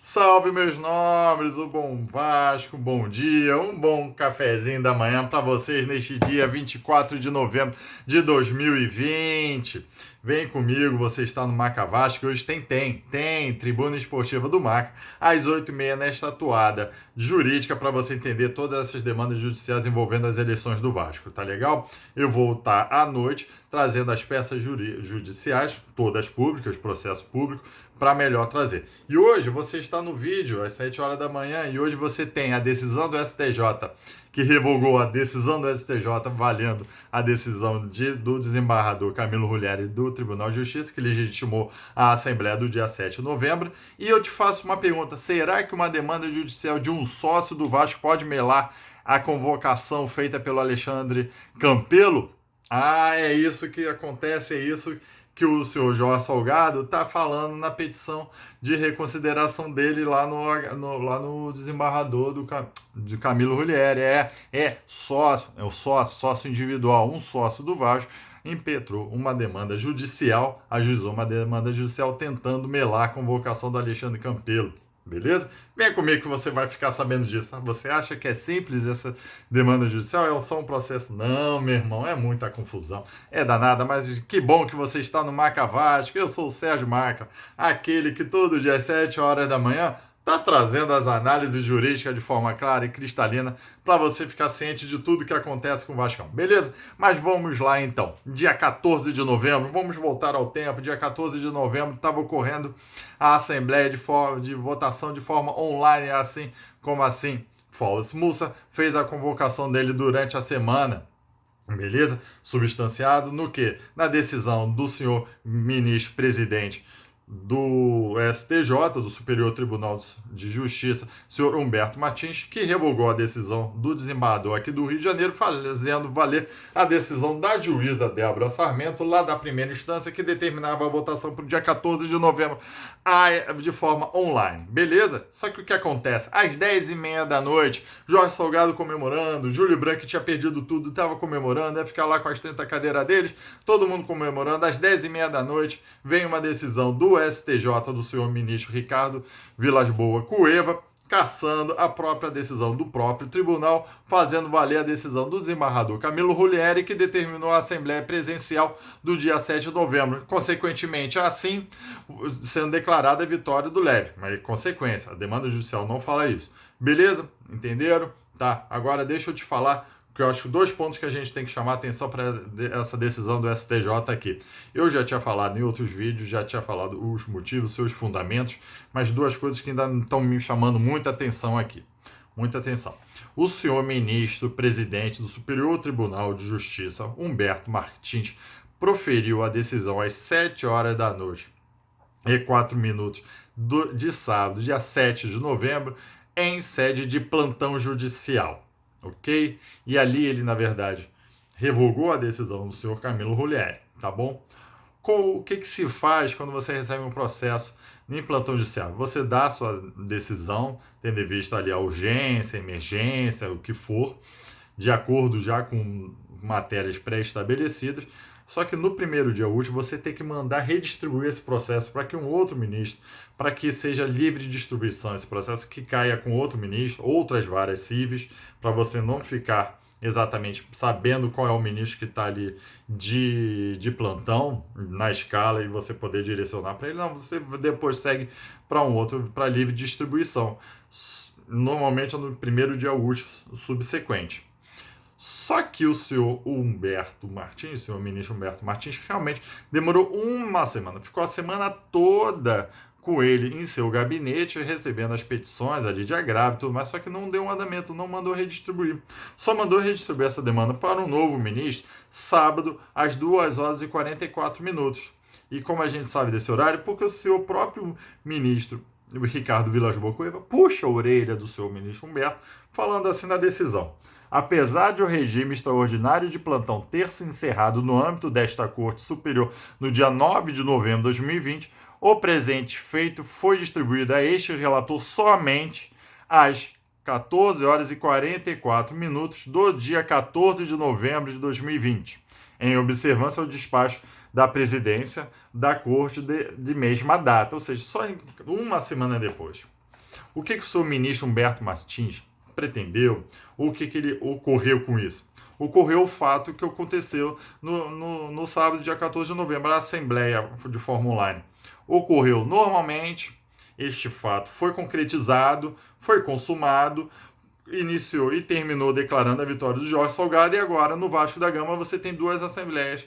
Salve, meus nobres, o bom Vasco, bom dia, um bom cafezinho da manhã para vocês neste dia 24 de novembro de 2020. Vem comigo, você está no Maca Vasco, hoje tem Tribuna Esportiva do Maca, às 8h30 nesta atuada jurídica para você entender todas essas demandas judiciais envolvendo as eleições do Vasco, tá legal? Eu vou estar à noite trazendo as peças judiciais, todas públicas, processo público, para melhor trazer. E hoje você está no vídeo às 7 horas da manhã e hoje você tem a decisão do STJ, que revogou a decisão do STJ, valendo a decisão do desembargador Camilo Rulieri do Tribunal de Justiça, que legitimou a Assembleia do dia 7 de novembro. E eu te faço uma pergunta: será que uma demanda judicial de um sócio do Vasco pode melar a convocação feita pelo Alexandre Campelo? Ah, é isso que acontece, é isso que o senhor Jorge Salgado está falando na petição de reconsideração dele lá no desembargador de Camilo Rulieri. É sócio individual, um sócio do Vasco, impetrou uma demanda judicial, ajuizou uma demanda judicial tentando melar a convocação do Alexandre Campelo. Beleza? Vem comigo que você vai ficar sabendo disso. Você acha que é simples essa demanda judicial? É só um processo? Não, meu irmão, é muita confusão. É danada, mas que bom que você está no Maca Vasco. Eu sou o Sérgio Maca, aquele que todo dia às 7 horas da manhã está trazendo as análises jurídicas de forma clara e cristalina para você ficar ciente de tudo que acontece com o Vascão, beleza? Mas vamos lá então. Dia 14 de novembro, vamos voltar ao tempo. Dia 14 de novembro estava ocorrendo a Assembleia de votação de forma online, assim como assim. Fausto Mussa fez a convocação dele durante a semana. Beleza? Substanciado no quê? Na decisão do senhor ministro presidente do STJ, do Superior Tribunal de Justiça, senhor Humberto Martins, que revogou a decisão do desembargador aqui do Rio de Janeiro, fazendo valer a decisão da juíza Débora Sarmento, lá da primeira instância, que determinava a votação para o dia 14 de novembro, de forma online. Beleza? Só que o que acontece? Às 10h30 da noite, Jorge Salgado comemorando, Júlio Branco, que tinha perdido tudo, estava comemorando, ia ficar lá com as 30 cadeiras deles, todo mundo comemorando. Às 10h30 da noite, vem uma decisão do STJ, do senhor ministro Ricardo Vilas Boas Cueva, cassando a própria decisão do próprio tribunal, fazendo valer a decisão do desembargador Camilo Rulieri, que determinou a Assembleia Presencial do dia 7 de novembro. Consequentemente, assim, sendo declarada a vitória do Leve. Mas, consequência, a demanda judicial não fala isso. Beleza? Entenderam? Tá, agora deixa eu te falar que eu acho que 2 pontos que a gente tem que chamar a atenção para essa decisão do STJ aqui. Eu já tinha falado em outros vídeos, já tinha falado os motivos, seus fundamentos, mas 2 coisas que ainda estão me chamando muita atenção aqui. Muita atenção. O senhor ministro presidente do Superior Tribunal de Justiça, Humberto Martins, proferiu a decisão às 7 horas da noite e 4 minutos de sábado, dia 7 de novembro, em sede de plantão judicial. Ok? E ali ele, na verdade, revogou a decisão do senhor Camilo Rulieri, tá bom? O que se faz quando você recebe um processo em plantão judicial? Você dá a sua decisão, tendo em vista ali a urgência, a emergência, o que for, de acordo já com matérias pré-estabelecidas, só que no primeiro dia útil você tem que mandar redistribuir esse processo para que um outro ministro, para que seja livre de distribuição esse processo, que caia com outro ministro, outras varas cíveis, para você não ficar exatamente sabendo qual é o ministro que está ali de plantão na escala e você poder direcionar para ele. Não, você depois segue para um outro, para livre distribuição. Normalmente é no primeiro dia útil subsequente. Só que o senhor Humberto Martins, o senhor ministro Humberto Martins, realmente demorou uma semana, ficou a semana toda com ele em seu gabinete, recebendo as petições ali de agravo e tudo mais, só que não deu um andamento, não mandou redistribuir. Só mandou redistribuir essa demanda para um novo ministro, sábado, às 2h44. E como a gente sabe desse horário? Porque o seu próprio ministro, Ricardo Vilas Boas Cueva, puxa a orelha do seu ministro Humberto, falando assim na decisão. Apesar de o regime extraordinário de plantão ter se encerrado no âmbito desta Corte Superior no dia 9 de novembro de 2020, o presente feito foi distribuído a este relator somente às 14h44 do dia 14 de novembro de 2020, em observância ao despacho da presidência da Corte de mesma data, ou seja, só uma semana depois. O que o senhor ministro Humberto Martins pretendeu? Ou o que ele ocorreu com isso? Ocorreu o fato que aconteceu no sábado, dia 14 de novembro, a Assembleia de forma online. Ocorreu normalmente, este fato foi concretizado, foi consumado, iniciou e terminou declarando a vitória do Jorge Salgado, e agora no Vasco da Gama você tem duas assembleias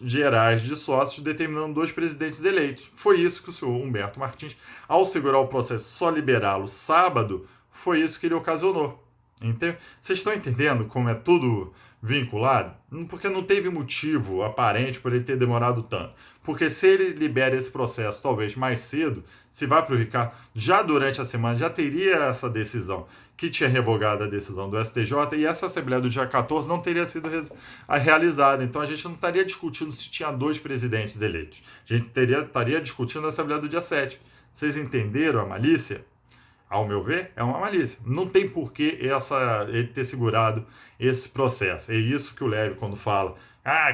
gerais de sócios determinando dois presidentes eleitos. Foi isso que o senhor Humberto Martins, ao segurar o processo só liberá-lo sábado, foi isso que ele ocasionou. Entende? Vocês estão entendendo como é tudo vinculado? Porque não teve motivo aparente por ele ter demorado tanto. Porque se ele libera esse processo talvez mais cedo, se vai para o Ricardo, já durante a semana já teria essa decisão que tinha revogado a decisão do STJ, e essa Assembleia do dia 14 não teria sido realizada. Então a gente não estaria discutindo se tinha dois presidentes eleitos. A gente estaria discutindo a Assembleia do dia 7. Vocês entenderam a malícia? Ao meu ver, é uma malícia. Não tem porquê ele ter segurado esse processo. É isso que o Leve, quando fala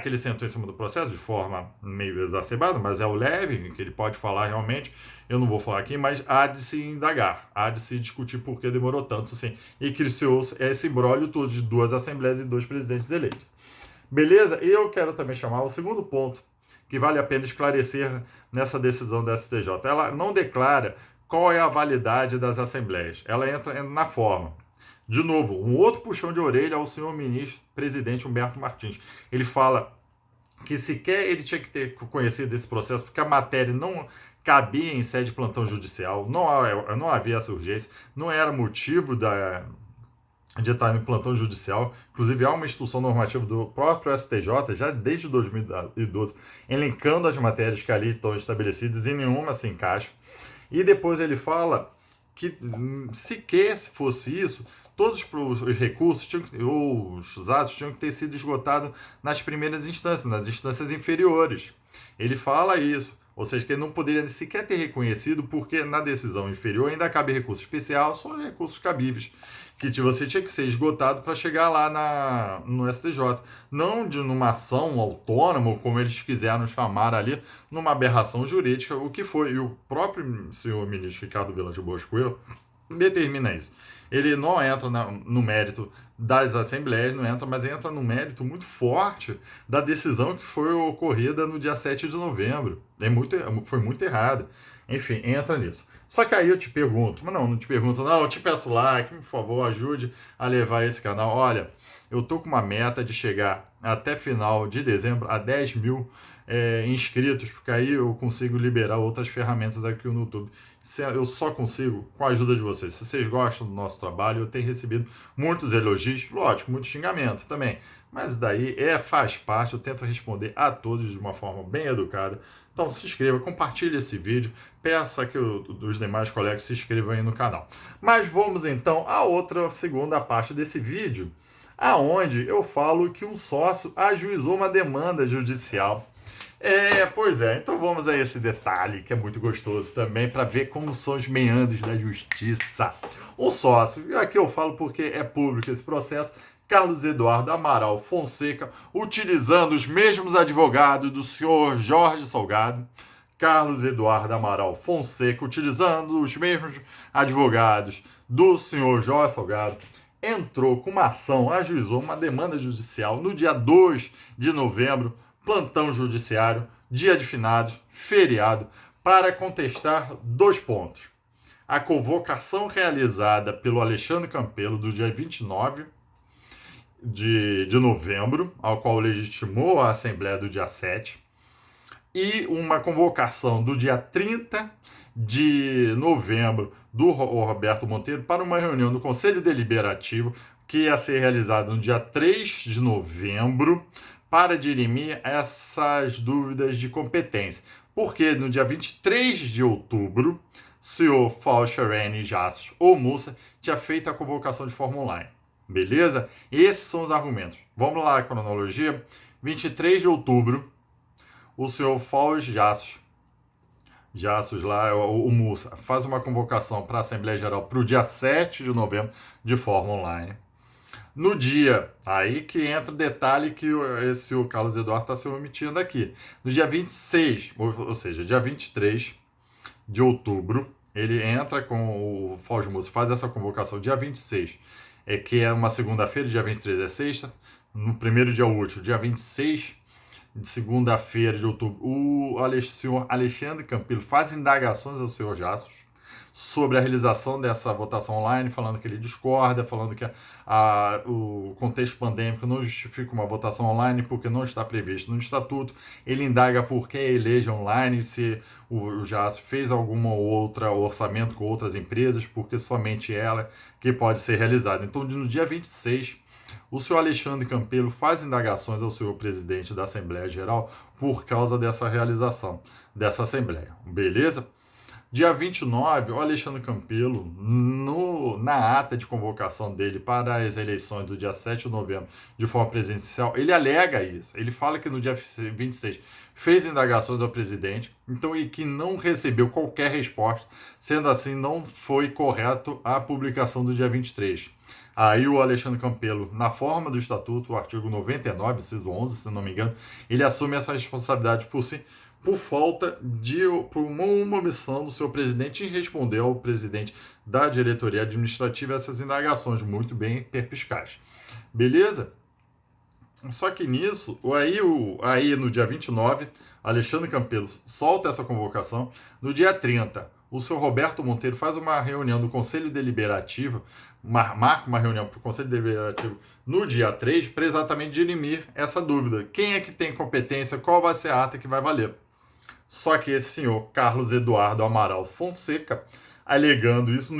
que ele sentou em cima do processo de forma meio exacerbada, mas é o Leve que ele pode falar realmente. Eu não vou falar aqui, mas há de se indagar, há de se discutir por que demorou tanto assim. E criou esse imbróglio todo de duas assembleias e dois presidentes eleitos. Beleza? E eu quero também chamar o segundo ponto que vale a pena esclarecer nessa decisão da STJ. Ela não declara qual é a validade das assembleias. Ela entra na forma. De novo, um outro puxão de orelha ao senhor ministro, presidente Humberto Martins. Ele fala que sequer ele tinha que ter conhecido esse processo, porque a matéria não cabia em sede de plantão judicial, não havia essa urgência, não era motivo de estar em plantão judicial. Inclusive, há uma instrução normativa do próprio STJ, já desde 2012, elencando as matérias que ali estão estabelecidas e nenhuma se encaixa. E depois ele fala que, sequer se fosse isso, todos os recursos, os atos tinham que ter sido esgotados nas primeiras instâncias, nas instâncias inferiores. Ele fala isso, ou seja, que ele não poderia sequer ter reconhecido, porque na decisão inferior ainda cabe recurso especial, são recursos cabíveis, que você tinha que ser esgotado para chegar lá no STJ. Não numa ação autônoma, como eles quiseram chamar ali, numa aberração jurídica, o que foi. E o próprio senhor ministro Ricardo Vilas Boas Coelho determina isso. Ele não entra no mérito das assembleias, não entra, mas entra no mérito muito forte da decisão que foi ocorrida no dia 7 de novembro. Foi muito errada. Enfim, entra nisso. Só que aí eu te pergunto, mas não te pergunto, não, eu te peço like, por favor, ajude a levar esse canal. Olha, eu tô com uma meta de chegar até final de dezembro a 10 mil inscritos, porque aí eu consigo liberar outras ferramentas aqui no YouTube. Eu só consigo com a ajuda de vocês. Se vocês gostam do nosso trabalho, eu tenho recebido muitos elogios, lógico, muitos xingamentos também. Mas daí faz parte, eu tento responder a todos de uma forma bem educada. Então se inscreva, compartilhe esse vídeo, peça que os demais colegas se inscrevam aí no canal. Mas vamos então à segunda parte desse vídeo, aonde eu falo que um sócio ajuizou uma demanda judicial. Pois é, então vamos a esse detalhe que é muito gostoso também para ver como são os meandros da justiça. O sócio, e aqui eu falo porque é público esse processo, Carlos Eduardo Amaral Fonseca, utilizando os mesmos advogados do senhor Jorge Salgado. Carlos Eduardo Amaral Fonseca, utilizando os mesmos advogados do senhor Jorge Salgado, entrou com uma ação, ajuizou uma demanda judicial no dia 2 de novembro, plantão judiciário, dia de finados, feriado, para contestar 2 pontos. A convocação realizada pelo Alexandre Campelo do dia 29 de novembro, ao qual legitimou a Assembleia do dia 7, e uma convocação do dia 30 de novembro do Roberto Monteiro para uma reunião do Conselho Deliberativo que ia ser realizada no dia 3 de novembro para dirimir essas dúvidas de competência. Porque no dia 23 de outubro, o senhor Falcherene Jassos ou Mussa tinha feito a convocação de forma online. Beleza? Esses são os argumentos. Vamos lá, a cronologia. 23 de outubro, o senhor Fausto Jassos lá, o Mussa, faz uma convocação para a Assembleia Geral para o dia 7 de novembro, de forma online. No dia, aí que entra o detalhe que o Carlos Eduardo está se omitindo aqui. No dia 26, ou seja, dia 23 de outubro, ele entra com o Foz do Iguaçu, faz essa convocação dia 26, que é uma segunda-feira, dia 23 é sexta, no primeiro dia útil, dia 26 de segunda-feira de outubro, o senhor Alexandre Campelo faz indagações ao senhor Jassos sobre a realização dessa votação online, falando que ele discorda, falando que o contexto pandêmico não justifica uma votação online porque não está previsto no estatuto. Ele indaga por que a eleja online, se o Jassos fez alguma outra orçamento com outras empresas, porque somente ela que pode ser realizada. Então, no dia 26, o senhor Alexandre Campelo faz indagações ao senhor presidente da Assembleia Geral por causa dessa realização dessa Assembleia. Beleza? Dia 29, o Alexandre Campelo, na ata de convocação dele para as eleições do dia 7 de novembro, de forma presidencial, ele alega isso. Ele fala que no dia 26 fez indagações ao presidente, então, e que não recebeu qualquer resposta, sendo assim, não foi correto a publicação do dia 23. Aí o Alexandre Campelo, na forma do estatuto, o artigo 99, inciso 11, se não me engano, ele assume essa responsabilidade por falta por uma omissão do seu presidente em responder ao presidente da diretoria administrativa essas indagações muito bem perspicazes. Beleza? Só que nisso, aí no dia 29, Alexandre Campelo solta essa convocação. No dia 30, o senhor Roberto Monteiro faz uma reunião do Conselho Deliberativo, marca uma reunião para o Conselho Deliberativo no dia 3, para exatamente dirimir essa dúvida. Quem é que tem competência, qual vai ser a ata que vai valer? Só que esse senhor Carlos Eduardo Amaral Fonseca, alegando isso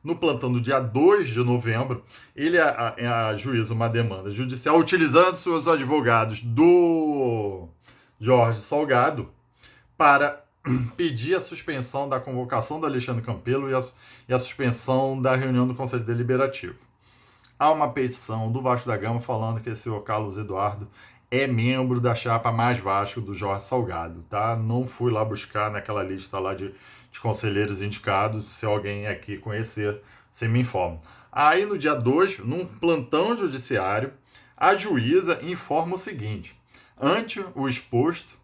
no plantão do dia 2 de novembro, ele ajuiza uma demanda judicial utilizando seus advogados do Jorge Salgado para pedir a suspensão da convocação do Alexandre Campelo e a suspensão da reunião do Conselho Deliberativo. Há uma petição do Vasco da Gama falando que esse senhor Carlos Eduardo é membro da chapa Mais Vasco do Jorge Salgado, tá? Não fui lá buscar naquela lista lá de conselheiros indicados. Se alguém aqui conhecer, você me informa. Aí no dia 2, num plantão judiciário, a juíza informa o seguinte: ante o exposto,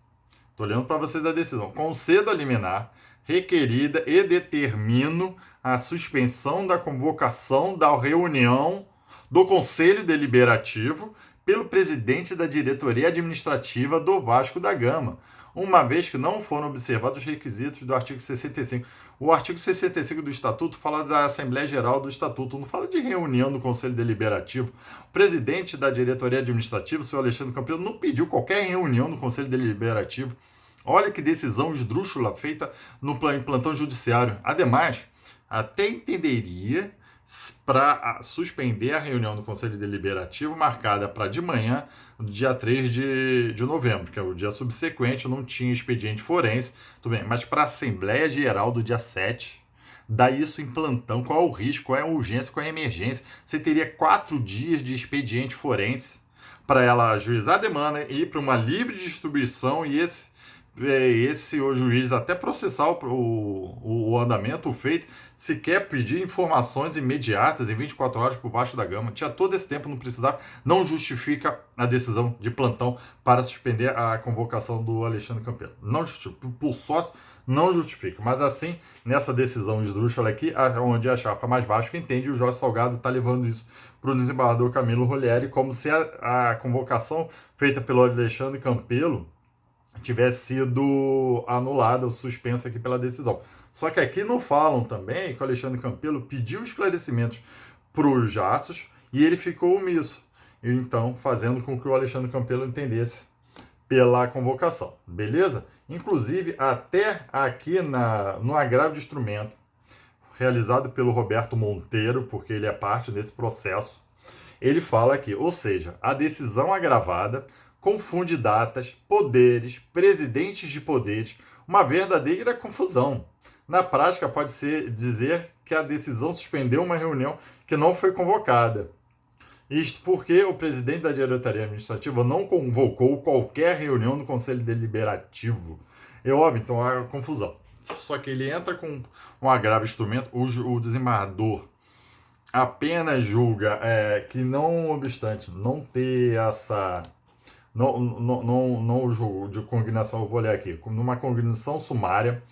estou lendo para vocês a decisão, concedo a liminar requerida e determino a suspensão da convocação da reunião do Conselho Deliberativo pelo presidente da diretoria administrativa do Vasco da Gama, uma vez que não foram observados os requisitos do artigo 65. O artigo 65 do Estatuto fala da Assembleia Geral do Estatuto, não fala de reunião do Conselho Deliberativo. O presidente da diretoria administrativa, o senhor Alexandre Campelo, não pediu qualquer reunião do Conselho Deliberativo. Olha que decisão esdrúxula feita no plantão judiciário. Ademais, até entenderia para suspender a reunião do Conselho Deliberativo marcada para de manhã, do dia 3 de novembro, que é o dia subsequente, não tinha expediente forense, tudo bem, mas para a Assembleia Geral do dia 7, dá isso em plantão, qual é o risco, qual é a urgência, qual é a emergência? Você teria 4 dias de expediente forense para ela ajuizar a demanda e ir para uma livre distribuição e o juiz até processar o andamento, o feito, se quer pedir informações imediatas em 24 horas por Vasco da Gama. Tinha todo esse tempo, não precisava, não justifica a decisão de plantão para suspender a convocação do Alexandre Campelo. Não justifica, por sócio, não justifica. Mas assim, nessa decisão esdrúxula aqui, onde a chapa Mais Vasco entende, o Jorge Salgado está levando isso para o desembargador Camilo Rolieri, como se a convocação feita pelo Alexandre Campelo tivesse sido anulada ou suspensa aqui pela decisão. Só que aqui não falam também que o Alexandre Campelo pediu esclarecimentos para os Jassos e ele ficou omisso, então fazendo com que o Alexandre Campelo entendesse pela convocação, beleza? Inclusive, até aqui no agravo de instrumento, realizado pelo Roberto Monteiro, porque ele é parte desse processo, ele fala aqui, ou seja, a decisão agravada confunde datas, poderes, presidentes de poderes, uma verdadeira confusão. Na prática, pode-se dizer que a decisão suspendeu uma reunião que não foi convocada. Isto porque o presidente da diretoria administrativa não convocou qualquer reunião do Conselho Deliberativo. É óbvio, então há confusão. Só que ele entra com um agravo instrumento, o desembargador apenas julga que, não obstante não ter essa... Não julgo de cognação, eu vou ler aqui, numa cognição sumária,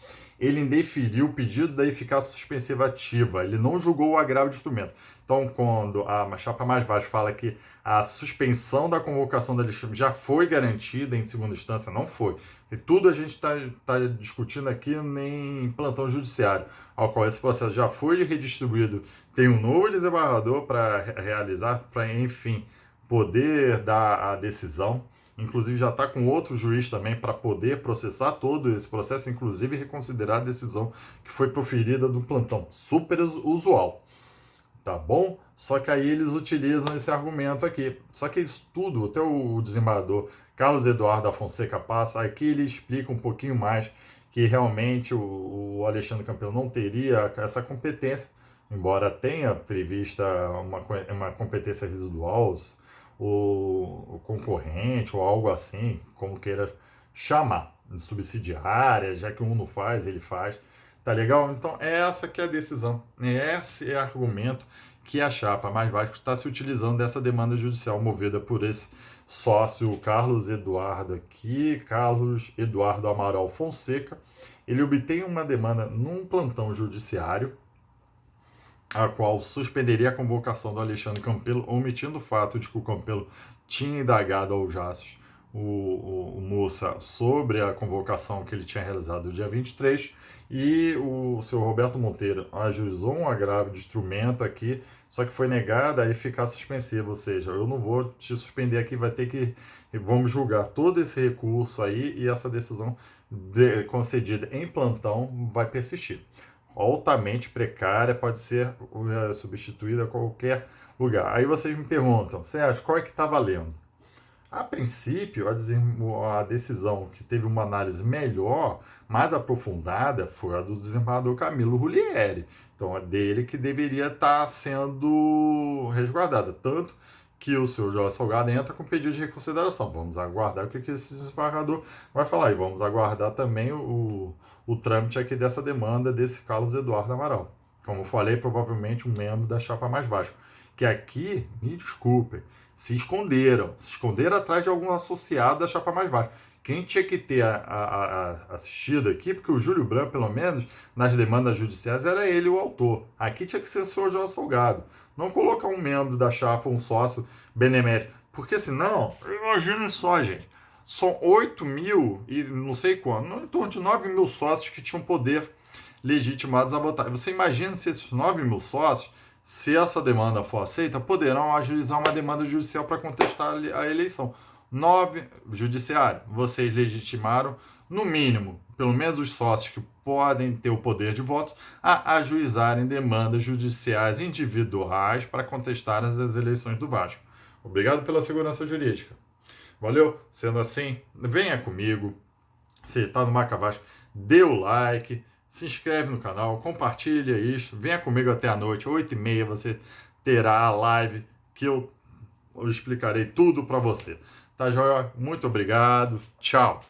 ele indeferiu o pedido da eficácia suspensiva ativa, ele não julgou o agravo de instrumento. Então, quando a chapa mais baixa fala que a suspensão da convocação da Alexandre já foi garantida em segunda instância, não foi. E tudo a gente está discutindo aqui em plantão judiciário, ao qual esse processo já foi redistribuído, tem um novo desembargador para realizar, para, enfim, poder dar a decisão. Inclusive já está com outro juiz também para poder processar todo esse processo, inclusive reconsiderar a decisão que foi proferida do plantão. Super usual, tá bom? Só que aí eles utilizam esse argumento aqui. Só que isso tudo, até o desembargador Carlos Eduardo da Fonseca passa, aqui ele explica um pouquinho mais que realmente o Alexandre Campelo não teria essa competência, embora tenha prevista uma competência residual, o concorrente ou algo assim, como queira chamar, subsidiária, já que um não faz, ele faz. Tá legal? Então, essa que é a decisão, esse é o argumento que a chapa mais baixa está se utilizando dessa demanda judicial movida por esse sócio Carlos Eduardo aqui, Carlos Eduardo Amaral Fonseca. Ele obtém uma demanda num plantão judiciário, a qual suspenderia a convocação do Alexandre Campelo, omitindo o fato de que o Campelo tinha indagado ao Jassos, o Moça, sobre a convocação que ele tinha realizado no dia 23, e o senhor Roberto Monteiro ajuizou um agravo de instrumento aqui, só que foi negada a eficácia suspensiva, ou seja, eu não vou te suspender aqui, vai ter que, vamos julgar todo esse recurso aí, e essa decisão concedida em plantão vai persistir. Altamente precária, pode ser substituída a qualquer lugar. Aí vocês me perguntam, Sérgio, qual é que está valendo? A princípio, a decisão que teve uma análise melhor, mais aprofundada, foi a do desembargador Camilo Rulieri. Então, é dele que deveria estar sendo resguardada. Tanto que o senhor Jorge Salgado entra com pedido de reconsideração. Vamos aguardar o que esse desembargador vai falar. E vamos aguardar também o trâmite aqui dessa demanda desse Carlos Eduardo Amaral. Como eu falei, provavelmente um membro da chapa mais baixa. Que aqui, me desculpem, se esconderam atrás de algum associado da chapa mais baixa. Quem tinha que ter assistido aqui, porque o Júlio Branco, pelo menos, nas demandas judiciais, era ele o autor. Aqui tinha que ser o senhor Jorge Salgado. Não colocar um membro da chapa, um sócio benemérito. Porque senão, imagine só, gente. São 8 mil e não sei quanto, em torno de 9 mil sócios que tinham poder legitimados a votar. Você imagina se esses 9 mil sócios, se essa demanda for aceita, poderão ajuizar uma demanda judicial para contestar a eleição. 9, judiciário, vocês legitimaram, no mínimo, pelo menos os sócios que podem ter o poder de votos, a ajuizarem demandas judiciais individuais para contestar as eleições do Vasco. Obrigado pela segurança jurídica. Valeu? Sendo assim, venha comigo. Se está no Marca Vasco, dê o like, se inscreve no canal, compartilha isso, venha comigo até a noite, 8h30 você terá a live que eu explicarei tudo para você. Tá, joia? Muito obrigado. Tchau.